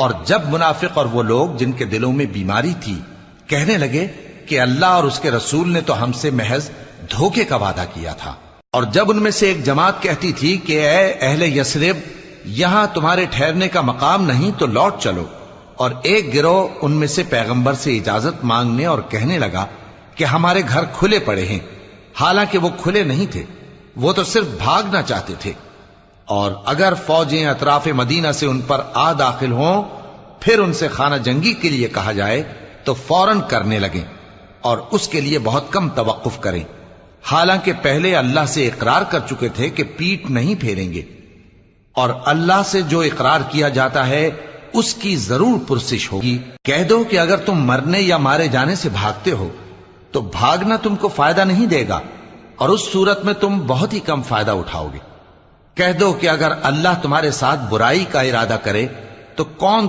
اور جب منافق اور وہ لوگ جن کے دلوں میں بیماری تھی کہنے لگے کہ اللہ اور اس کے رسول نے تو ہم سے محض دھوکے کا وعدہ کیا تھا، اور جب ان میں سے ایک جماعت کہتی تھی کہ اے اہل یثرب، یہاں تمہارے ٹھہرنے کا مقام نہیں تو لوٹ چلو، اور ایک گروہ ان میں سے پیغمبر سے اجازت مانگنے اور کہنے لگا کہ ہمارے گھر کھلے پڑے ہیں، حالانکہ وہ کھلے نہیں تھے، وہ تو صرف بھاگنا چاہتے تھے، اور اگر فوجیں اطراف مدینہ سے ان پر آ داخل ہوں پھر ان سے خانہ جنگی کے لیے کہا جائے تو فوراً کرنے لگیں، اور اس کے لیے بہت کم توقف کریں، حالانکہ پہلے اللہ سے اقرار کر چکے تھے کہ پیٹ نہیں پھیریں گے، اور اللہ سے جو اقرار کیا جاتا ہے اس کی ضرور پرسش ہوگی۔ کہہ دو کہ اگر تم مرنے یا مارے جانے سے بھاگتے ہو تو بھاگنا تم کو فائدہ نہیں دے گا، اور اس صورت میں تم بہت ہی کم فائدہ اٹھاؤ گے۔ کہہ دو کہ اگر اللہ تمہارے ساتھ برائی کا ارادہ کرے تو کون